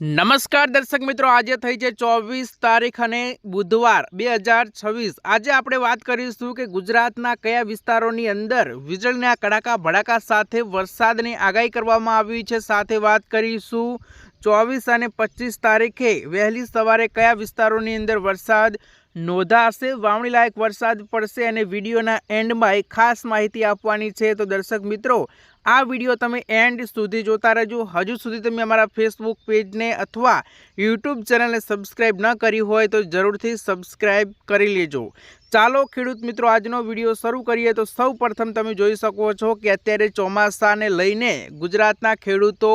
નમસ્કાર દર્શક મિત્રો, આજે થઈ છે 24 તારીખ અને બુધવાર 2026। આજે આપણે વાત કરીશું કે ગુજરાતના કયા વિસ્તારોની અંદર વીજળીના કડાકા ભડાકા સાથે વરસાદની આગાહી કરવામાં આવી છે। સાથે વાત કરીશું 24 અને 25 તારીખે વહેલી સવારે કયા વિસ્તારોની અંદર વરસાદ નોંધાશે, વાવણી લાયક વરસાદ પડશે અને વિડીયોના એન્ડમાં એક ખાસ માહિતી આપવાની છે। તો દર્શક મિત્રો, આ વિડીયો તમે એન્ડ સુધી જોતા રહેજો। હજુ સુધી તમે અમારા ફેસબુક પેજને અથવા યુટ્યુબ ચેનલને સબસ્ક્રાઈબ ન કરી હોય તો જરૂરથી સબસ્ક્રાઈબ કરી લેજો। ચાલો ખેડૂત મિત્રો, આજનો વિડીયો શરૂ કરીએ। તો સૌ પ્રથમ તમે જોઈ શકો છો કે અત્યારે ચોમાસાને લઈને ગુજરાતના ખેડૂતો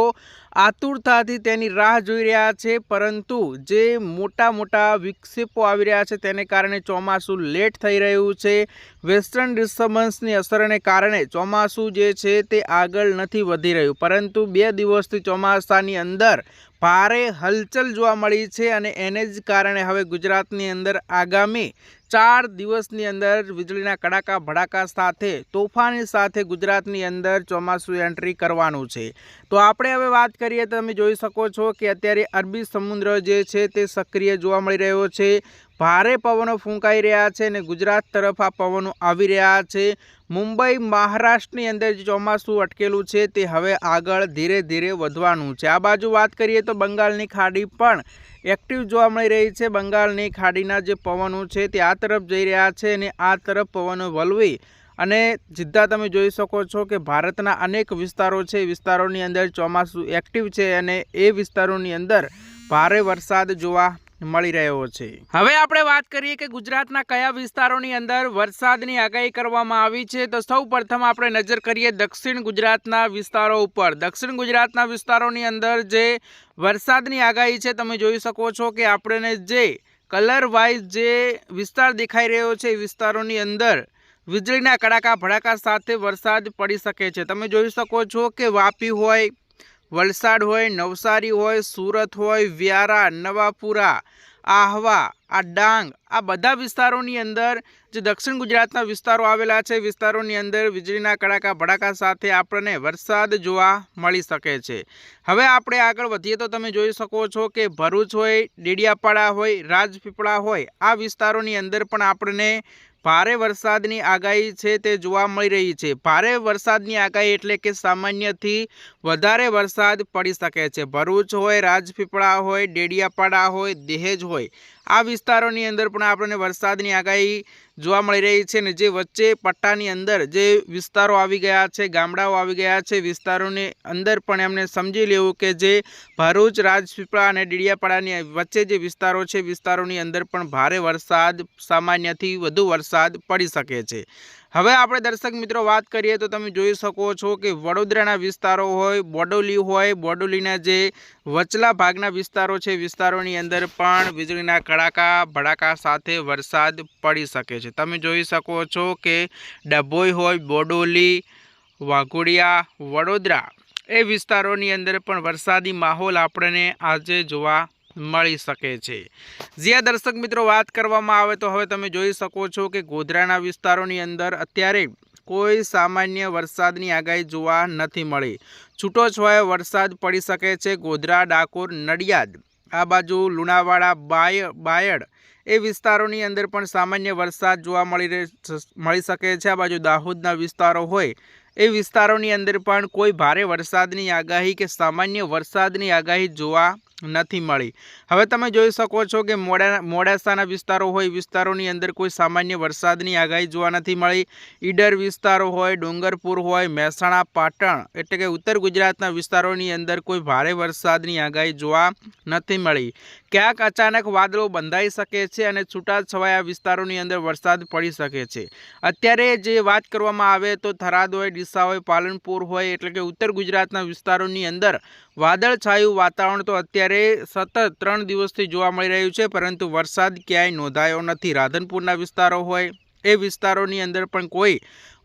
આતુરતાથી તેની રાહ જોઈ રહ્યા છે, પરંતુ જે મોટા વિક્ષેપો આવી રહ્યા છે તેને કારણે ચોમાસું લેટ થઈ રહ્યું છે। વેસ્ટર્ન ડિસ્ટર્બન્સની અસરને કારણે ચોમાસું જે છે તે આગળ નથી વધી રહ્યું, પરંતુ 2 દિવસથી ચોમાસાની અંદર ભારે હલચલ જોવા મળી છે અને એને જ કારણે હવે ગુજરાતની અંદર આગામી 4 દિવસની અંદર વીજળીના કડાકા ભડાકા સાથે તોફાની સાથે ગુજરાતની અંદર ચોમાસું એન્ટ્રી કરવાનું છે। તો આપણે હવે વાત કરીએ તો તમે જોઈ શકો છો કે અત્યારે અરબી સમુદ્ર જે છે તે સક્રિય જોવા મળી રહ્યો છે। ભારે પવનો ફૂંકાઈ રહ્યા છે અને ગુજરાત તરફ આ પવનો આવી રહ્યા છે। મુંબઈ મહારાષ્ટ્રની અંદર જે ચોમાસું અટકેલું છે તે હવે આગળ ધીરે ધીરે વધવાનું છે। આ બાજુ વાત કરીએ તો બંગાળની ખાડી પણ એક્ટિવ જોવા મળી રહી છે। બંગાળની ખાડીના જે પવનો છે તે આ તરફ જઈ રહ્યા છે અને આ તરફ પવનો વલવી અને સીધા તમે જોઈ શકો છો કે ભારતના અનેક વિસ્તારો છે, વિસ્તારોની અંદર ચોમાસું એક્ટિવ છે અને એ વિસ્તારોની અંદર ભારે વરસાદ જોવા મળી રહ્યો છે। હવે આપણે વાત કરીએ કે ગુજરાતના કયા વિસ્તારોની અંદર વરસાદની આગાહી કરવામાં આવી છે। તો સૌ પ્રથમ આપણે નજર કરીએ દક્ષિણ ગુજરાતના વિસ્તારો ઉપર। દક્ષિણ ગુજરાતના વિસ્તારોની અંદર જે વરસાદની આગાહી છે તમે જોઈ શકો છો કે આપણને જે કલર વાઇઝ જે વિસ્તાર દેખાઈ રહ્યો છે એ વિસ્તારોની અંદર વીજળીના કડાકા ભડાકા સાથે વરસાદ પડી શકે છે। તમે જોઈ શકો છો કે વાપી હોય, વલસાડ હોય, નવસારી હોય, સુરત હોય, વ્યારા, નવાપુરા, આહવા, આ ડાંગ, આ બધા વિસ્તારોની અંદર જે દક્ષિણ ગુજરાતના વિસ્તારો આવેલા છે, વિસ્તારોની અંદર વીજળીના કડાકા ભડાકા સાથે આપણને વરસાદ જોવા મળી શકે છે। હવે આપણે આગળ વધીએ તો તમે જોઈ શકો છો કે ભરૂચ હોય, ડેડિયાપાડા હોય, રાજપીપળા હોય, આ વિસ્તારોની અંદર પણ આપણને ભારે વરસાદની આગાહી છે તે જોવા મળી રહી છે। ભારે વરસાદની આગાહી એટલે કે સામાન્યથી વધારે વરસાદ પડી શકે છે। ભરૂચ હોય, રાજપીપળા હોય, ડેડિયાપાડા હોય, દહેજ હોય, આ વિસ્તારોની અંદર પણ આપણને વરસાદની આગાહી જોવા મળી રહી છે ને જે વચ્ચે પટ્ટાની અંદર જે વિસ્તારો આવી ગયા છે, ગામડાઓ આવી ગયા છે, વિસ્તારોની અંદર પણ એમને સમજી લેવું કે જે ભરૂચ, રાજપીપળા અને ડેડિયાપાડાની વચ્ચે જે વિસ્તારો છે, વિસ્તારોની અંદર પણ ભારે વરસાદ, સામાન્યથી વધુ વરસાદ પડી શકે છે। હવે આપણે દર્શક મિત્રો વાત કરીએ તો તમે જોઈ શકો છો કે વડોદરાના વિસ્તારો હોય, બોડોલી હોય, બોડોલીના જે વચલા ભાગના વિસ્તારો છે, વિસ્તારોની અંદર પણ વીજળીના કડાકા ભડાકા સાથે વરસાદ પડી શકે છે। તમે જોઈ શકો છો કે ડભોઈ હોય, બોડોલી, વાઘોડિયા, વડોદરા, એ વિસ્તારોની અંદર પણ વરસાદી માહોલ આપણને આજે જોવા મળી શકે છે। જ્યાં દર્શક મિત્રો વાત કરવામાં આવે તો હવે તમે જોઈ શકો છો કે ગોધરાના વિસ્તારોની અંદર અત્યારે કોઈ સામાન્ય વરસાદની આગાહી જોવા નથી મળી। છૂટોછવાયો વરસાદ પડી શકે છે। ગોધરા, ડાકોર, નડિયાદ, આ બાજુ લુણાવાડા, બાયડ, એ વિસ્તારોની અંદર પણ સામાન્ય વરસાદ જોવા મળી શકે છે। આ બાજુ દાહોદના વિસ્તારો હોય એ વિસ્તારોની અંદર પણ કોઈ ભારે વરસાદની આગાહી કે સામાન્ય વરસાદની આગાહી જોવા નથી મળી। હવે તમે જોઈ શકો છો કે મોડાસાના વિસ્તારો હોય, વિસ્તારોની અંદર કોઈ સામાન્ય વરસાદની આગાહી જોવા નથી મળી। ઈડર વિસ્તારો હોય, ડુંગરપુર હોય, મહેસાણા, પાટણ, એટલે કે ઉત્તર ગુજરાતના વિસ્તારોની અંદર કોઈ ભારે વરસાદની આગાહી જોવા નથી મળી। ક્યાંક અચાનક વાદળો બંધાઈ શકે છે અને છૂટાછવાયા વિસ્તારોની અંદર વરસાદ પડી શકે છે। અત્યારે જે વાત કરવામાં આવે તો થરાદ હોય, ડીસા હોય, પાલનપુર હોય, એટલે કે ઉત્તર ગુજરાતના વિસ્તારોની અંદર વાદળછાયું વાતાવરણ તો અત્યારે સતત 3 દિવસથી જોવા મળી રહ્યું છે, પરંતુ વરસાદ ક્યાંય નોંધાયો નથી। રાધનપુરના વિસ્તારો હોય એ વિસ્તારોની અંદર પણ કોઈ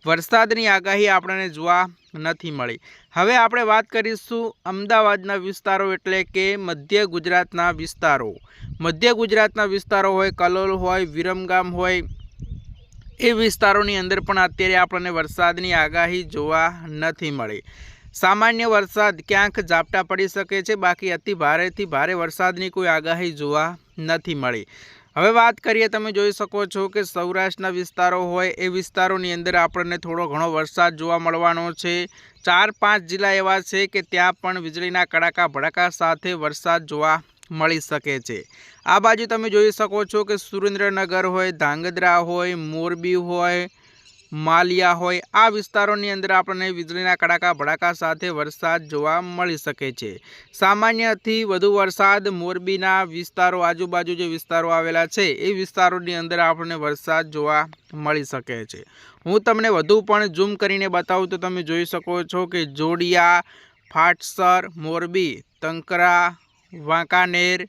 વરસાદની આગાહી આપણને જોવા નથી મળી। હવે આપણે વાત કરીશું અમદાવાદના વિસ્તારો એટલે કે મધ્ય ગુજરાતના વિસ્તારો। મધ્ય ગુજરાતના વિસ્તારો હોય, કલોલ હોય, વિરમગામ હોય, એ વિસ્તારોની અંદર પણ અત્યારે આપણને વરસાદની આગાહી જોવા નથી મળી। સામાન્ય વરસાદ ક્યાંક ઝાપટા પડી શકે છે, બાકી અતિ ભારેથી ભારે વરસાદની કોઈ આગાહી જોવા નથી મળી। હવે વાત કરીએ, તમે જોઈ શકો છો કે સૌરાષ્ટ્રના વિસ્તારો હોય એ વિસ્તારોની અંદર આપણને થોડો ઘણો વરસાદ જોવા મળવાનો છે। 4-5 જિલ્લા એવા છે કે ત્યાં પણ વીજળીના કડાકા ભડાકા સાથે વરસાદ જોવા મળી શકે છે। આ બાજુ તમે જોઈ શકો છો કે સુરેન્દ્રનગર હોય, ધાંગધ્રા હોય, મોરબી હોય, માલિયા હોય, આ વિસ્તારોની અંદર આપણને વીજળીના કડાકા ભડાકા સાથે વરસાદ જોવા મળી શકે છે। સામાન્યથી વધુ વરસાદ મોરબીના વિસ્તારો, આજુબાજુ જે વિસ્તારો આવેલા છે એ વિસ્તારોની અંદર આપણને વરસાદ જોવા મળી શકે છે। હું તમને વધુ પણ ઝૂમ કરીને બતાવું તો તમે જોઈ શકો છો કે જોડિયા, ફાટસર, મોરબી, તંકરા, વાંકાનેર,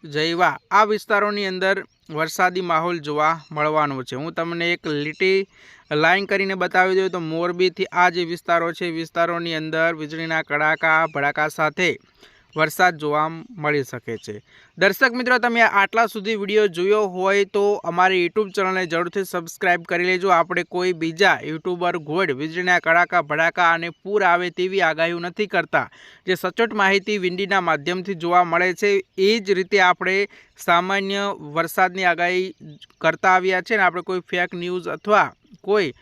જયવા, આ વિસ્તારોની અંદર વરસાદી માહોલ જોવા મળવાનો છે। હું તમને એક લીટી લાઈન કરીને બતાવી દઉં તો મોરબીથી આ જે વિસ્તારો છે વિસ્તારોની અંદર વીજળીના કડાકા ભડાકા સાથે વરસાદ જોવા મળી શકે છે। દર્શક મિત્રો, તમે આટલા સુધી વિડીયો જોયો હોય તો અમારી યુટ્યુબ ચેનલને જરૂરથી સબસ્ક્રાઈબ કરી લેજો। આપણે કોઈ બીજા યુટ્યુબર ગોળ વીજળીના કડાકા ભડાકા અને પૂર આવે તેવી આગાહીઓ નથી કરતા। જે સચોટ માહિતી વિંડીના માધ્યમથી જોવા મળે છે એ જ રીતે આપણે સામાન્ય વરસાદની આગાહી કરતા આવ્યા છે ને આપણે કોઈ ફેક ન્યૂઝ અથવા કોઈ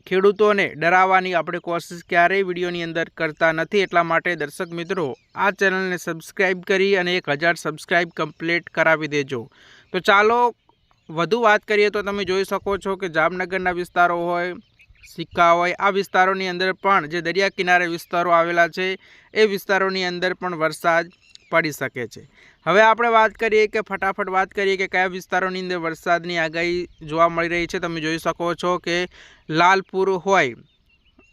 ખેડૂતોને ડરાવવાની આપણે કોશિશ ક્યારેય વિડીયોની અંદર કરતા નથી। એટલા માટે દર્શક મિત્રો, આ ચેનલને સબસ્ક્રાઈબ કરી અને 1000 સબસ્ક્રાઈબ કમ્પ્લીટ કરાવી દેજો। તો ચાલો વધુ વાત કરીએ તો તમે જોઈ શકો છો કે જામનગરના વિસ્તારો હોય, સિક્કા હોય, આ વિસ્તારોની અંદર પણ જે દરિયા કિનારે વિસ્તારો આવેલા છે એ વિસ્તારોની અંદર પણ વરસાદ પડી શકે છે। હવે આપણે વાત કરીએ કે ફટાફટ વાત કરીએ કે કયા વિસ્તારોની અંદર વરસાદની આગાહી જોવા મળી રહી છે। તમે જોઈ શકો છો કે લાલપુર હોય,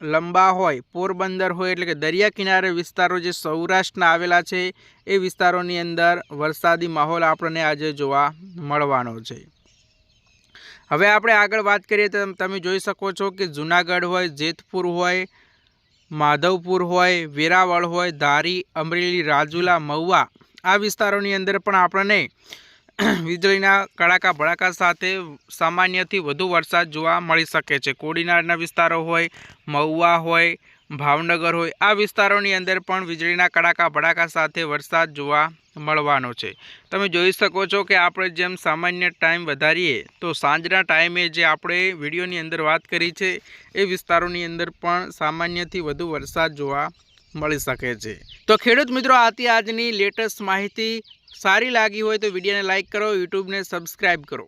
લંબા હોય, પોરબંદર હોય, એટલે કે દરિયા કિનારે વિસ્તારો જે સૌરાષ્ટ્રના આવેલા છે એ વિસ્તારોની અંદર વરસાદી માહોલ આપણને આજે જોવા મળવાનો છે। હવે આપણે આગળ વાત કરીએ તો તમે જોઈ શકો છો કે જૂનાગઢ હોય, જેતપુર હોય, માધવપુર હોય, વેરાવળ હોય, ધારી, અમરેલી, રાજુલા, મહુવા, આ વિસ્તારોની અંદર પણ આપણને વીજળીના કડાકા ભડાકા સાથે સામાન્યથી વધુ વરસાદ જોવા મળી શકે છે। કોડીનારના વિસ્તારો હોય, મહુવા હોય, ભાવનગર હોય, આ વિસ્તારોની અંદર પણ વીજળીના કડાકા ભડાકા સાથે વરસાદ જોવા મળવાનો છે। તમે જોઈ શકો છો કે આપણે જેમ સામાન્ય ટાઈમ વધારીએ તો સાંજના ટાઈમે જે આપણે વિડીયોની અંદર વાત કરી છે એ વિસ્તારોની અંદર પણ સામાન્યથી વધુ વરસાદ જોવા મળી શકે છે। તો ખેડૂત મિત્રો, આથી આજની લેટેસ્ટ માહિતી સારી લાગી હોય તો વિડીયોને લાઇક કરો, યુટ્યુબને સબસ્ક્રાઈબ કરો।